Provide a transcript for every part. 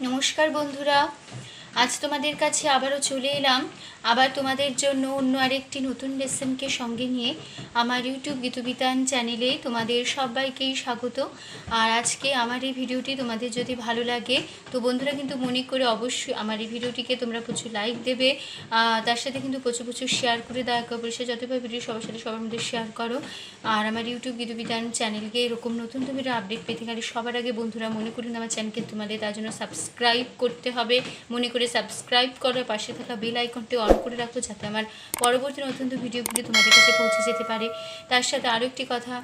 নমস্কার বন্ধুরা, আজ তোমাদের কাছে আবারও চলে এলাম। আবার তোমাদের জন্য অন্য আরেকটি নতুন লেসনকে সঙ্গে নিয়ে আমার ইউটিউব গীতবিতান চ্যানেলে তোমাদের সবাইকেই স্বাগত। আর আজকে আমার এই ভিডিওটি তোমাদের যদি ভালো লাগে তো বন্ধুরা কিন্তু মনে করে অবশ্যই আমার এই ভিডিওটিকে তোমরা প্রচুর লাইক দেবে, তার সাথে কিন্তু প্রচুর প্রচুর শেয়ার করে দেওয়া অবশ্যই যতবার ভিডিও সবার সাথে সবার মধ্যে শেয়ার করো। আর আমার ইউটিউব গীতবিতান চ্যানেলকে এরকম নতুন ভিডিও আপডেট পেতে গেলে সবার আগে বন্ধুরা মনে করুন আমার চ্যানেলকে তোমাদের তার জন্য সাবস্ক্রাইব করতে হবে। মনে করে সাবস্ক্রাইব করো, পাশে থাকা বেল আইকনটি অন করে রাখো যাতে আমার পরবর্তী নতুন ভিডিওগুলি তোমাদের কাছে পৌঁছে যেতে পারে। তার সাথে আরও একটি কথা,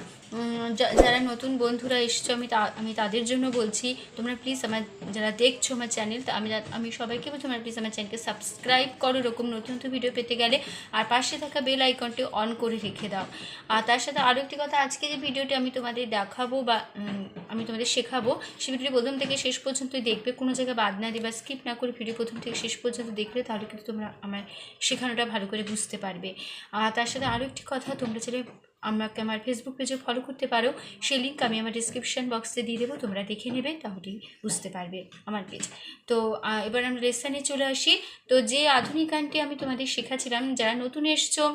যারা নতুন বন্ধুরা এসছো আমি তাদের জন্য বলছি, তোমরা প্লিজ আমার যারা দেখছো আমার চ্যানেল, আমি সবাইকে বলছি তোমরা প্লিজ আমার চ্যানেলকে সাবস্ক্রাইব করো এরকম নতুন ভিডিও পেতে গেলে, আর পাশে থাকা বেল আইকনটি অন করে রেখে দাও। আর তার সাথে আরও একটি কথা, আজকে যে ভিডিওটি আমি তোমাদের দেখাবো বা আমি তোমাদের শেখাবো, সেই ভিডিওটি প্রথম থেকে শেষ পর্যন্তই দেখবে, কোনো জায়গায় বাদ না দিবা, স্কিপ না করে ভিডিও প্রথম থেকে শেষ পর্যন্ত দেখলে তাহলে কিন্তু তোমরা আমার শেখানোটা ভালো করে বুঝতে পারবে। আর তার সাথে আরও একটি কথা, তোমরা চাইলে আমাকে আমার ফেসবুক পেজে ফলো করতে পারো, সেই লিঙ্ক আমি আমার ডিসক্রিপশান বক্সে দিয়ে দেবো, তোমরা দেখে নেবে তাহলেই বুঝতে পারবে আমার পেজ। তো এবার আমরা লেসনে চলে আসি। তো যে আধুনিক গানটি আমি তোমাদের শেখাচ্ছিলাম, যারা নতুন এসছো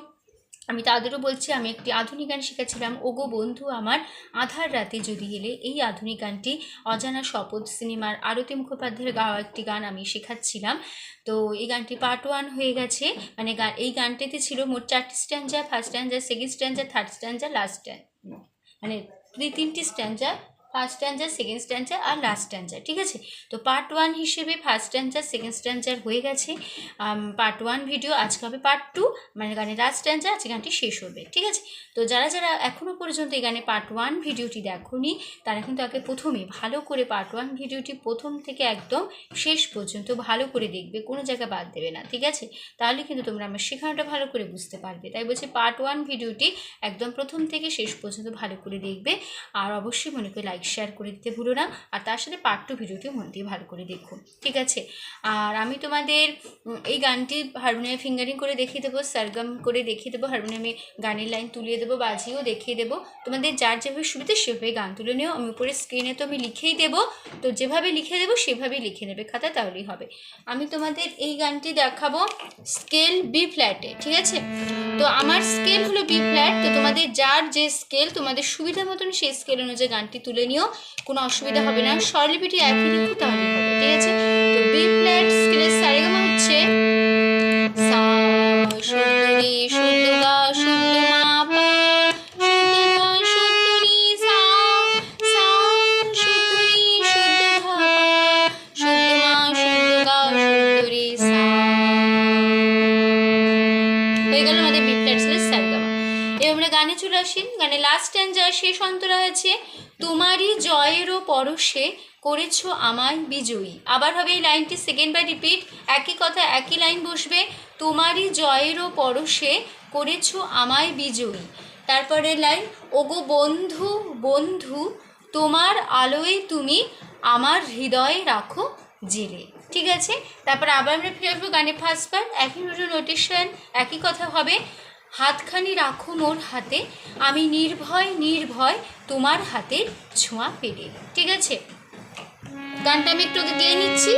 আমি তাদেরও বলছি, আমি একটি আধুনিক গান শেখাচ্ছিলাম, ওগো বন্ধু আমার আধার রাতে যদি এলে। এই আধুনিক গানটি অজানা শপথ সিনেমার আরতি মুখোপাধ্যায়ের গাওয়া একটি গান আমি শেখাচ্ছিলাম। তো এই গানটি পার্ট 1 হয়ে গেছে, মানে এই গানটিতে ছিল মোট 4টি stanza, first stanza, second stanza, third stanza, last stanza, মানে 3টি stanza, first stanza, second stanza আর লাস্ট স্ট্যান্জা, ঠিক আছে। তো পার্ট 1 হিসেবে ফার্স্ট স্ট্যান্জা সেকেন্ড স্ট্যান্জার হয়ে গেছে পার্ট 1 ভিডিও। আজকে হবে পার্ট 2, মানে গানের লাস্ট স্ট্যান্জা, আজকে গানটি শেষ হবে, ঠিক আছে। তো যারা যারা এখনও পর্যন্ত এই গানে পার্ট 1 ভিডিওটি দেখোনি তারা কিন্তু আগে প্রথমে ভালো করে পার্ট 1 ভিডিওটি প্রথম থেকে একদম শেষ পর্যন্ত ভালো করে দেখবে, কোনো জায়গা বাদ দেবে না, ঠিক আছে। তাহলে কিন্তু তোমরা আমার শেখানোটা ভালো করে বুঝতে পারবে। তাই বলছি পার্ট 1 ভিডিওটি একদম প্রথম থেকে শেষ পর্যন্ত ভালো করে দেখবে, আর অবশ্যই মনে করে লাইক শেয়ার করে দিতে ভুলো না। আর তার সাথে পার্ট 2 ভিডিওটিও মন দিয়ে ভালো করে দেখো, ঠিক আছে। আর আমি তোমাদের এই গানটি হারমোনিয়ামে ফিঙ্গারিং করে দেখিয়ে দেবো, সারগম করে দেখিয়ে দেবো, হারমোনিয়ামে গানের লাইন তুলিয়ে দেবো, বাজিয়েও দেখিয়ে দেবো। তোমাদের যার যেভাবে সুবিধা সেভাবে গান তুলে নিও। আমি উপরে স্ক্রিনে তো আমি লিখেই দেবো, তো যেভাবে লিখে দেবো সেভাবেই লিখে নেবে খাতা, তাহলেই হবে। আমি তোমাদের এই গানটি দেখাবো স্কেল বি ফ্ল্যাটে, ঠিক আছে। তো আমার স্কেল হলো বি ফ্ল্যাট, তো তোমাদের যার যে স্কেল তোমাদের সুবিধা মতন সেই স্কেল অনুযায়ী গানটি তুলে নিও, কোনো অসুবিধা হবে না। স্বরলিপিটি একই লিখো তাহলে হবে, ঠিক আছে। তো বি ফ্ল্যাট স্কেলের সারেগামা হচ্ছে সা, শুদ্ধ রে, শুদ্ধ গা, শুদ্ধ মা পা, শুদ্ধ ধা, শুদ্ধ রি সা, সা, শুদ্ধ রি, শুদ্ধ ধা পা, শুদ্ধ মা, শুদ্ধ গা, শুদ্ধ রি সা। হয়ে গেল আমাদের বি ফ্ল্যাট স্কেলের সারেগামা। এবার আমরা গানে চলে আসি। গানে লাস্ট স্ট্যান্জা শেষ অন্তরা আছে, তোমারই জয়েরও পরশে করেছো আমায় বিজয়ী। আবার হবে এই লাইনটি সেকেন্ড বাই রিপিট, একই কথা একই লাইন বসবে, তোমারই জয়েরও পরশে করেছো আমায় বিজয়ী। তারপরে লাইন, ওগো বন্ধু বন্ধু তোমার আলোয় তুমি আমার হৃদয়ে রাখো জেলে, ঠিক আছে। তারপর আবার আমরা ফিরে আসবো গানে ফার্স্ট পার্ট, একই নোটেশন, একই কথা হবে, হাতখানি রাখো মোর হাতে আমি নির্ভয় নির্ভয় তোমার হাতের ছোঁয়া পেলে, ঠিক আছে। গানটা আমি একটু গেয়ে নিচ্ছি।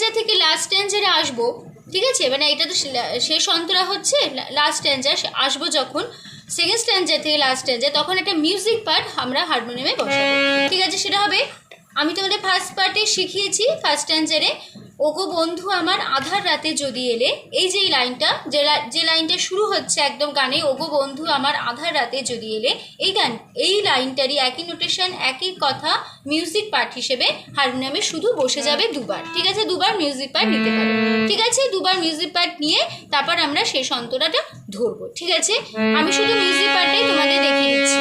স্ট্যান্ডার থেকে লাস্ট স্ট্যান্ডারে আসবো, ঠিক আছে, মানে এটা তো শেষ অন্তরা হচ্ছে, লাস্ট স্ট্যান্ডার আসবো যখন সেকেন্ড স্ট্যান্ডার থেকে লাস্ট স্ট্যান্ডার, তখন একটা মিউজিক পার্ট আমরা হারমোনিয়ামে বসাবো, ঠিক আছে। সেটা হবে, আমি তোমাদের ফার্স্ট পার্টে শিখিয়েছি ফার্স্ট স্ট্যান্ডারে, ওগো বন্ধু আমার আধার রাতে যদি এলে, এই যে লাইনটা, যে লাইনটা শুরু হচ্ছে একদম গানে, ওগো বন্ধু আমার আধার রাতে যদি এলে, এই লাইনটারই একই নোটেশন, একই কথা, মিউজিক পার্ট হিসেবে হারমোনিয়ামে শুধু বসে যাবে দুবার, ঠিক আছে, দুবার মিউজিক পার্ট নিতে পারো, ঠিক আছে, দুবার মিউজিক পার্ট নিয়ে তারপর আমরা শেষ অন্তরাটা ধরবো, ঠিক আছে। আমি শুধু মিউজিক পার্টটাই তোমাদের দেখিয়ে দিচ্ছি।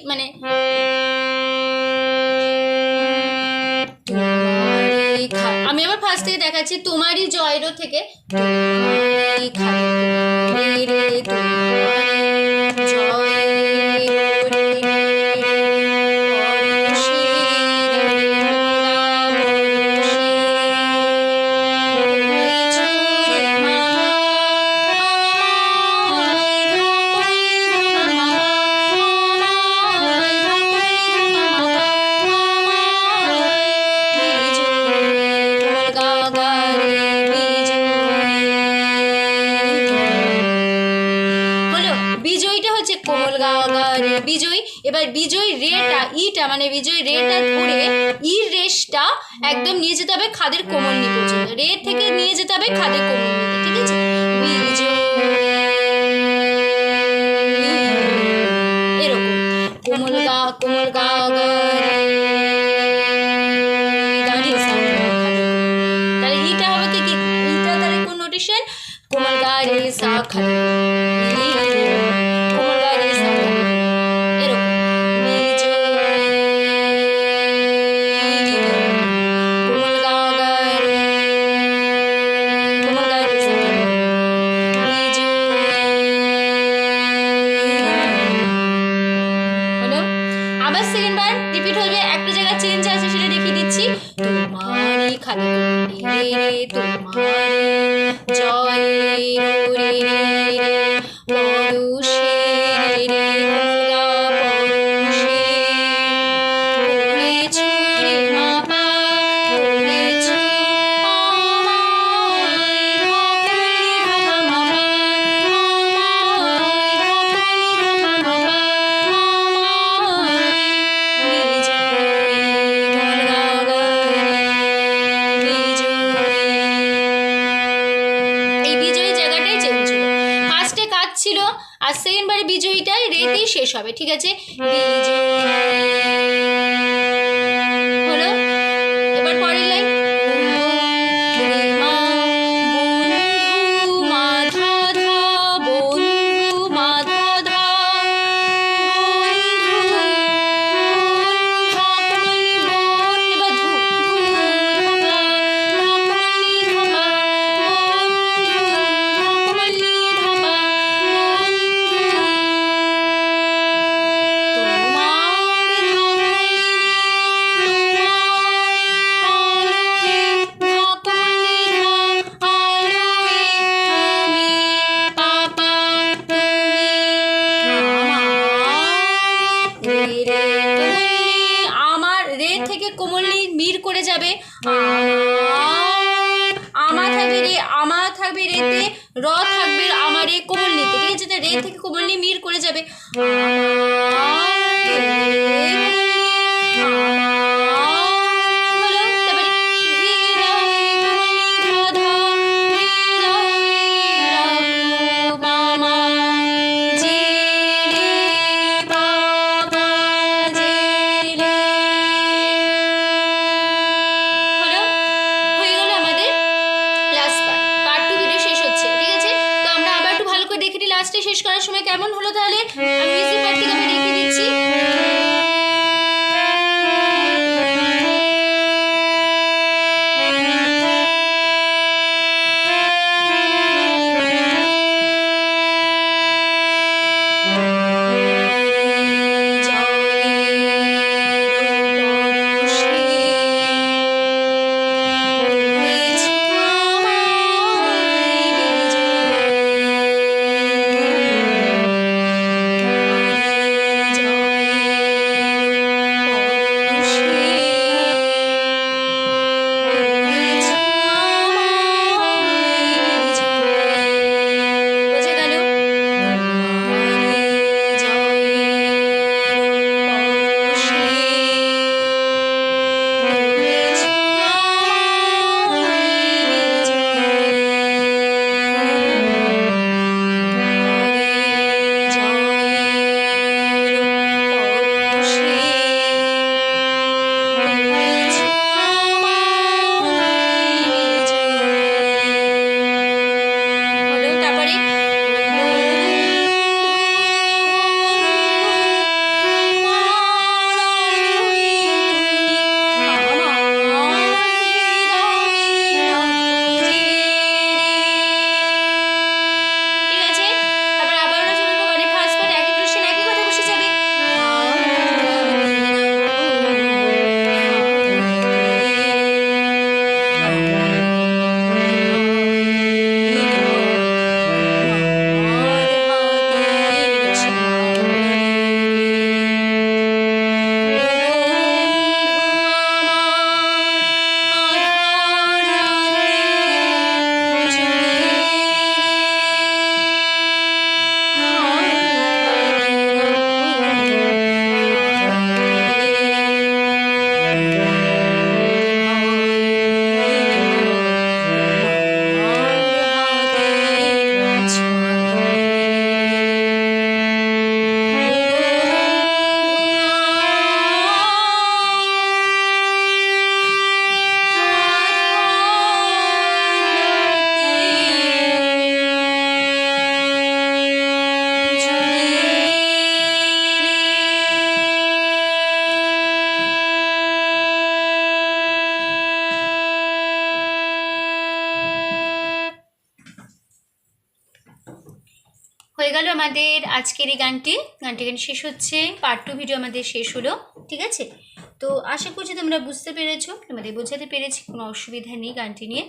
মানে আমি আবার ফার্স্ট থেকে দেখাচ্ছি, তোমারই জয়রো থেকে বিজয়। এবার বিজয় রেটা ইটা মানে বিজয় রেটা ধরে ইর রেশটা একদম নিয়ে যেতে হবে খাদের কোমল নি পর্যন্ত, রে থেকে নিয়ে যেতে হবে খাদের কোমল নিতে, ঠিক আছে। বিজয় এরকম কোমল গা গা তাহলে ইটা হবে কি ইটা, তাহলে কোন নোটেশন, কোমল গা রে সা খাদে, আর সেকেন্ড বারে বিজয়ীটাই রেতেই শেষ হবে, ঠিক আছে। বিজয় রে আমার রে থেকে কোমলনি মির করে যাবে, আমা থাকবে রে, আমা থাকবে রেতে, র থাকবে আমার রে কোমলনিতে, ঠিক আছে? রে থেকে কোমলনি মির করে যাবে, শেষ করার সময় কেমন হলো তাহলে আমি মিউজিক পার্ট থেকে আমি রেখে দিচ্ছি। হয়ে গেল আমাদের আজকের এই গানটি এখানে শেষ হচ্ছে। পার্ট 2 ভিডিও আমাদের শেষ হলো, ঠিক আছে? তো আশা করছি তোমরা বুঝতে পেরেছো, তোমাদের বোঝাতে পেরেছি, কোনো অসুবিধা নেই গানটি নিয়ে।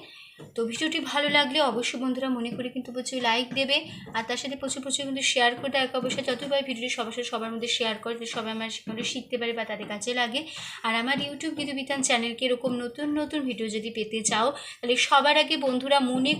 তো ভিডিওটি ভালো লাগলে অবশ্যই বন্ধুরা মনে করে কিন্তু প্রচুর লাইক দেবে, আর তার সাথে প্রচুর কিন্তু শেয়ার করে দেয়। অবশ্যই যতবার ভিডিওটি সবার মধ্যে শেয়ার করে, সবাই আমার সেখানে শিখতে পারে বা তাদের কাছে লাগে। আর আমার ইউটিউব গীতবিতান চ্যানেলকে এরকম নতুন ভিডিও যদি পেতে চাও, তাহলে সবার আগে বন্ধুরা মনে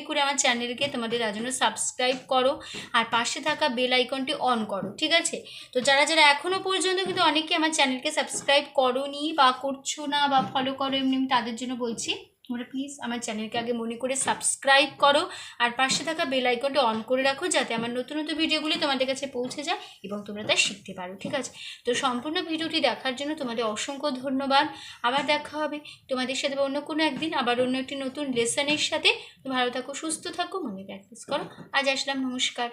করে আমার চ্যানেলকে তোমাদের জন্য সাবস্ক্রাইব করো, আর পাশে থাকা বেল আইকনটি অন করো, ঠিক আছে? তো যারা এখনও পর্যন্ত কিন্তু অনেকে আমার চ্যানেলকে সাবস্ক্রাইব করোনি বা করছো না বা ফলো করো এমনি, তাদের জন্য বলছি তোমরা প্লিজ আমার চ্যানেলকে আগে মনে করে সাবস্ক্রাইব করো, আর পাশে থাকা বেল আইকনটি অন করে রাখো, যাতে আমার নতুন ভিডিওগুলি তোমাদের কাছে পৌঁছে যায় এবং তোমরা তা শিখতে পারো, ঠিক আছে? তো সম্পূর্ণ ভিডিওটি দেখার জন্য তোমাদের অসংখ্য ধন্যবাদ। আবার দেখা হবে তোমাদের সাথে অন্য কোনো একদিন, আবার অন্য একটি নতুন লেসনের সাথে। ভালো থাকো, সুস্থ থাকো, মনে প্র্যাকটিস করো। আজ আসলাম, নমস্কার।